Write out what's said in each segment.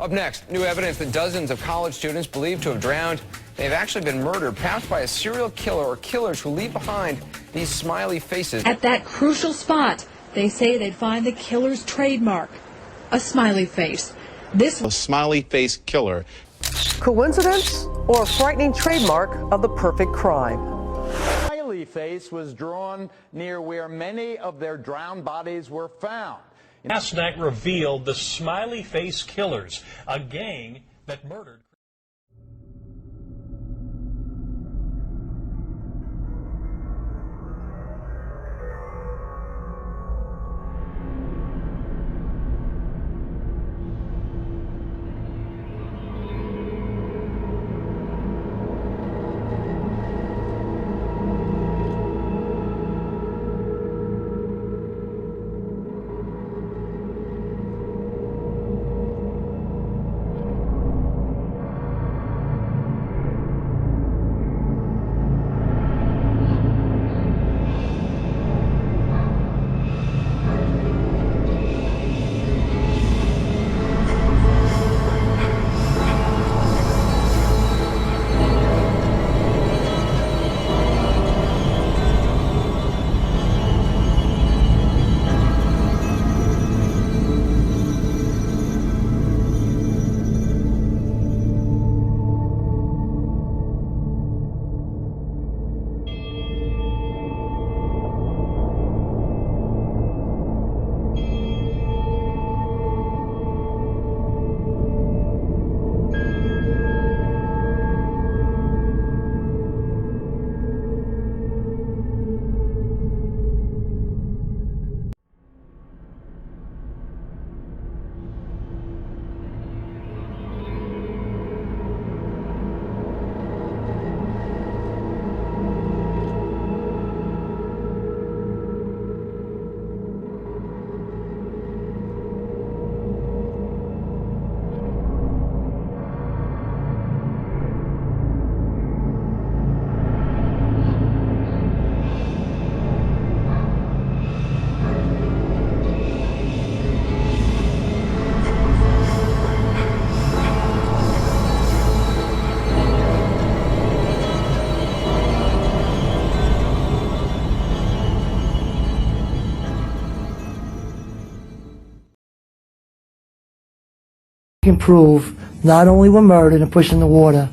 Up next, new evidence that dozens of college students believed to have drowned may have actually been murdered, perhaps by a serial killer or killers who leave behind these smiley faces. At that crucial spot, they say they'd find the killer's trademark, a smiley face. This a smiley face killer. Coincidence or a frightening trademark of the perfect crime? Smiley face was drawn near where many of their drowned bodies were found. Last night revealed the Smiley Face Killers, a gang that murdered. Can prove not only were murdered and pushed in the water,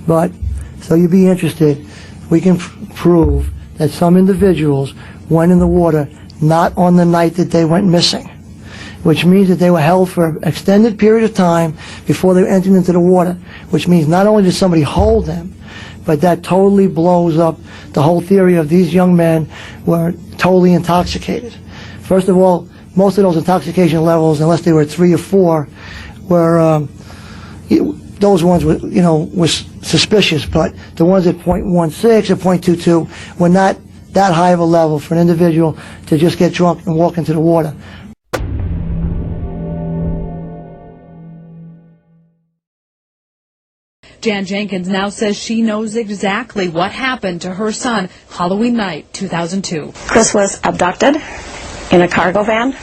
but, so you'd be interested, we can prove that some individuals went in the water not on the night that they went missing, which means that they were held for an extended period of time before they entered into the water, which means not only did somebody hold them, but that totally blows up the whole theory of these young men were totally intoxicated. First of all, most of those intoxication levels, unless they were 3 or 4, were those ones were, were suspicious, but the ones at 0.16 or 0.22 were not that high of a level for an individual to just get drunk and walk into the water. Jan Jenkins now says she knows exactly what happened to her son Halloween night 2002. Chris was abducted in a cargo van.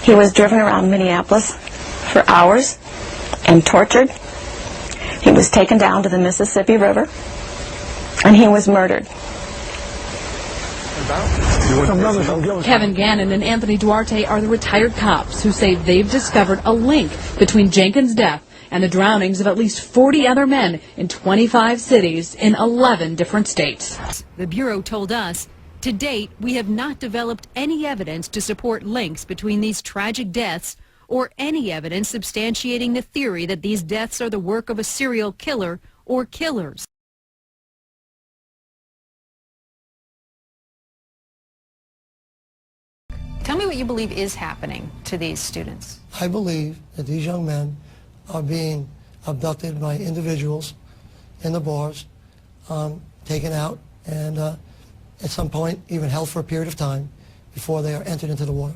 He was driven around Minneapolis for hours and tortured. He was taken down to the Mississippi River and he was murdered. Kevin Gannon and Anthony Duarte are the retired cops who say they've discovered a link between Jenkins' death and the drownings of at least 40 other men in 25 cities in 11 different states. The Bureau told us, to date, we have not developed any evidence to support links between these tragic deaths or any evidence substantiating the theory that these deaths are the work of a serial killer or killers. Tell me what you believe is happening to these students. I believe that these young men are being abducted by individuals in the bars, taken out, and at some point even held for a period of time before they are entered into the water.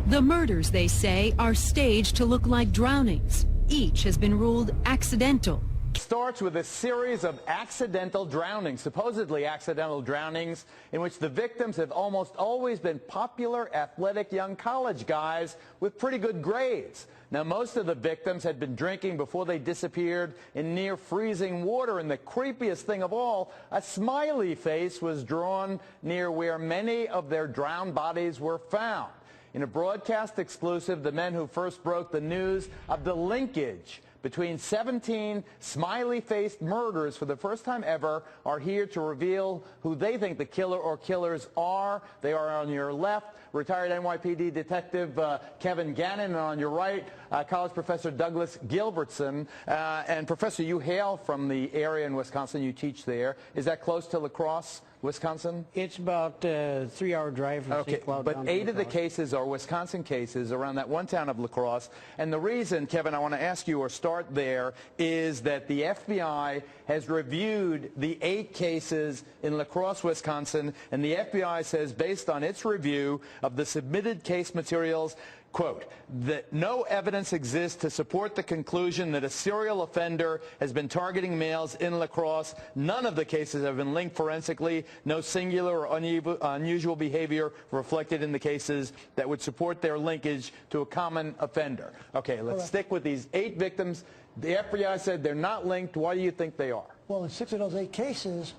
The murders, they say, are staged to look like drownings. Each has been ruled accidental. starts with a series of accidental drownings, supposedly accidental drownings, in which the victims have almost always been popular, athletic young college guys with pretty good grades. Now, most of the victims had been drinking before they disappeared in near freezing water, and the creepiest thing of all, a smiley face was drawn near where many of their drowned bodies were found. In a broadcast exclusive, the men who first broke the news of the linkage between 17 smiley-faced murders for the first time ever are here to reveal who they think the killer or killers are. They are on your left, retired NYPD Detective Kevin Gannon, and on your right, college professor Douglas Gilbertson. And Professor, you hail from the area in Wisconsin. You teach there. Is that close to La Crosse, Wisconsin? It's about a 3-hour drive from St. Cloud. But 8 of the cases are Wisconsin cases around that one town of La Crosse. And the reason, Kevin, I want to ask you or start there, is that the FBI has reviewed the 8 cases in La Crosse, Wisconsin, and the FBI says, based on its review of the submitted case materials, quote, that no evidence exists to support the conclusion that a serial offender has been targeting males in La Crosse. None of the cases have been linked forensically. No singular or unusual behavior reflected in the cases that would support their linkage to a common offender. Okay, let's stick with these 8 victims. The FBI said they're not linked. Why do you think they are? Well, in 6 of those 8 cases,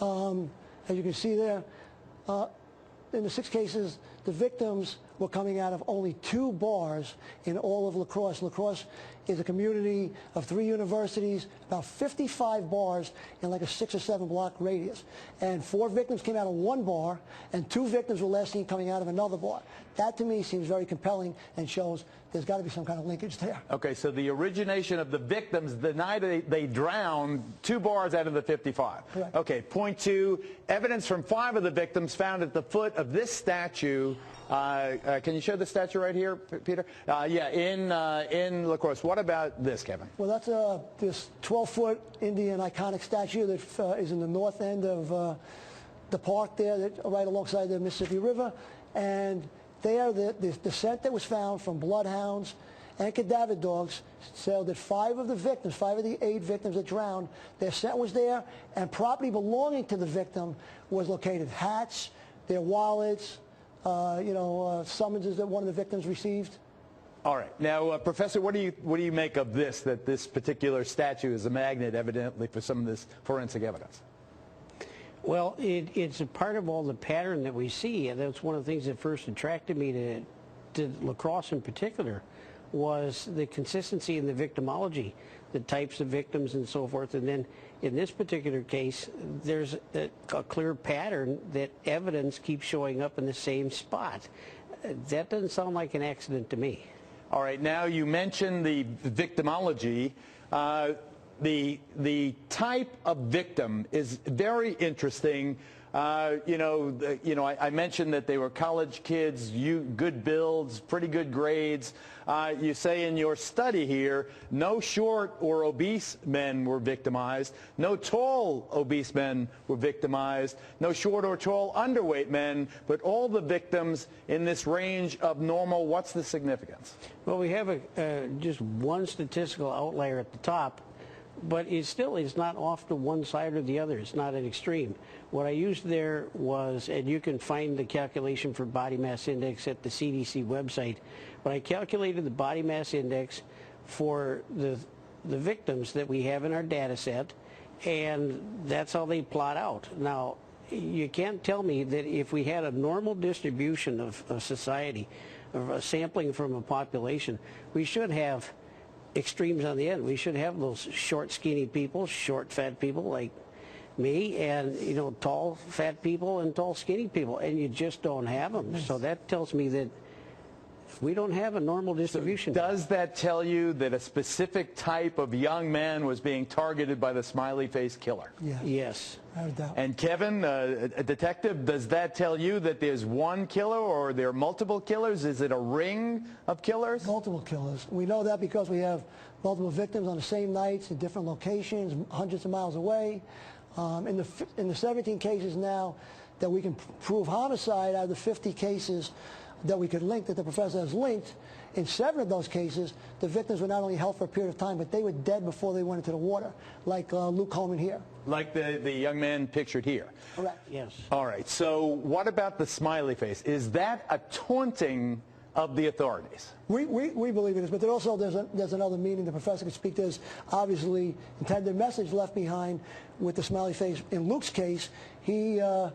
as you can see there, in the 6 cases, the victims were coming out of only 2 bars in all of La Crosse. La Crosse is a community of 3 universities, about 55 bars in like a 6 or 7 block radius. And 4 victims came out of 1 bar, and 2 victims were last seen coming out of another bar. That, to me, seems very compelling and shows there's got to be some kind of linkage there. Okay, so the origination of the victims, the night they drowned, 2 bars out of the 55. Correct. Okay, point 2, evidence from 5 of the victims found at the foot of this statue. Can you show the statue right here, Peter? Yeah, in La Crosse. What about this, Kevin? Well, that's this 12-foot Indian iconic statue that is in the north end of the park there, right alongside the Mississippi River. And there, the scent that was found from bloodhounds and cadaver dogs showed that 5 of the victims, 5 of the 8 victims that drowned, their scent was there, and property belonging to the victim was located. Hats, their wallets, summonses that one of the victims received. All right. Now, Professor, what do you make of this, that this particular statue is a magnet, evidently, for some of this forensic evidence? Well, it's a part of all the pattern that we see, and that's one of the things that first attracted me to La Crosse in particular, was the consistency in the victimology, the types of victims and so forth. And then in this particular case, there's a clear pattern that evidence keeps showing up in the same spot. That doesn't sound like an accident to me. All right, now you mentioned the victimology. The type of victim is very interesting. I mentioned that they were college kids, good builds, pretty good grades. You say in your study here, no short or obese men were victimized. No tall obese men were victimized. No short or tall underweight men, but all the victims in this range of normal. What's the significance? Well, we have just one statistical outlier at the top, but it still is not off to one side or the other. It's not an extreme. What I used there was, and you can find the calculation for body mass index at the CDC website, but I calculated the body mass index for the victims that we have in our data set, and that's how they plot out. Now, you can't tell me that if we had a normal distribution of society, of a sampling from a population, we should have extremes on the end. We should have those short, skinny people, short, fat people like me, and tall, fat people and tall, skinny people, and you just don't have them. So that tells me that we don't have a normal distribution. So does that tell you that a specific type of young man was being targeted by the smiley face killer? Yeah. Yes. Without a doubt. And Kevin, a detective, does that tell you that there's one killer or there are multiple killers? Is it a ring of killers? Multiple killers. We know that because we have multiple victims on the same nights in different locations, hundreds of miles away. In the 17 cases now that we can prove homicide out of the 50 cases, that we could link, that the professor has linked, in 7 of those cases, the victims were not only held for a period of time, but they were dead before they went into the water, like Luke Coleman here. Like the young man pictured here. Correct. Yes. All right, so what about the smiley face? Is that a taunting of the authorities? We believe it is, but there's another meaning the professor could speak to. There's obviously intended message left behind with the smiley face. In Luke's case, he came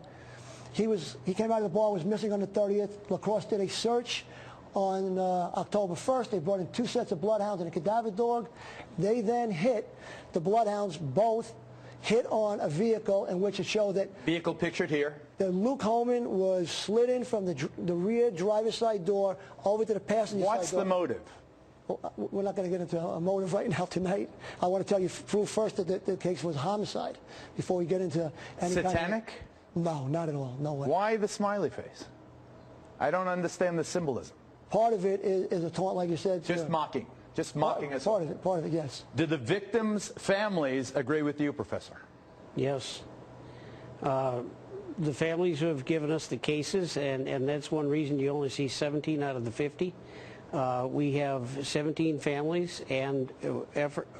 out of the bar, was missing on the 30th. Lacrosse did a search on October 1st. They brought in 2 sets of bloodhounds and a cadaver dog. They then hit, the bloodhounds both hit on a vehicle in which it showed that... Vehicle pictured here. That Luke Holman was slid in from the rear driver's side door over to the passenger side door. What's the motive? Well, we're not going to get into a motive right now tonight. I want to tell you, prove first that the case was homicide before we get into any Satanic? No, not at all. No way. Why the smiley face? I don't understand the symbolism. Part of it is a taunt, like you said. Just mocking. Just mocking us. Part of it, yes. Do the victims' families agree with you, Professor? Yes. The families who have given us the cases, and that's one reason you only see 17 out of the 50. We have 17 families and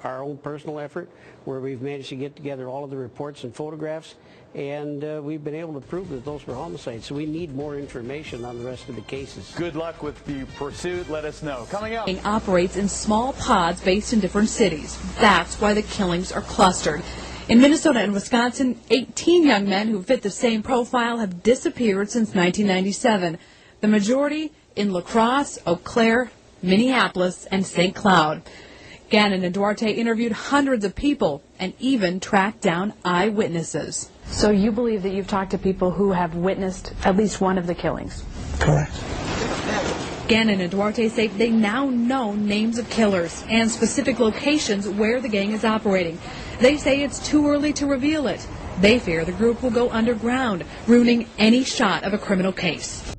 our own personal effort where we've managed to get together all of the reports and photographs, and we've been able to prove that those were homicides. So we need more information on the rest of the cases. Good luck with the pursuit. Let us know. Coming up. It operates in small pods based in different cities. That's why the killings are clustered. In Minnesota and Wisconsin, 18 young men who fit the same profile have disappeared since 1997. The majority in La Crosse, Eau Claire, Minneapolis, and St. Cloud. Gannon and Duarte interviewed hundreds of people and even tracked down eyewitnesses. So you believe that you've talked to people who have witnessed at least one of the killings? Correct. Gannon and Duarte say they now know names of killers and specific locations where the gang is operating. They say it's too early to reveal it. They fear the group will go underground, ruining any shot of a criminal case.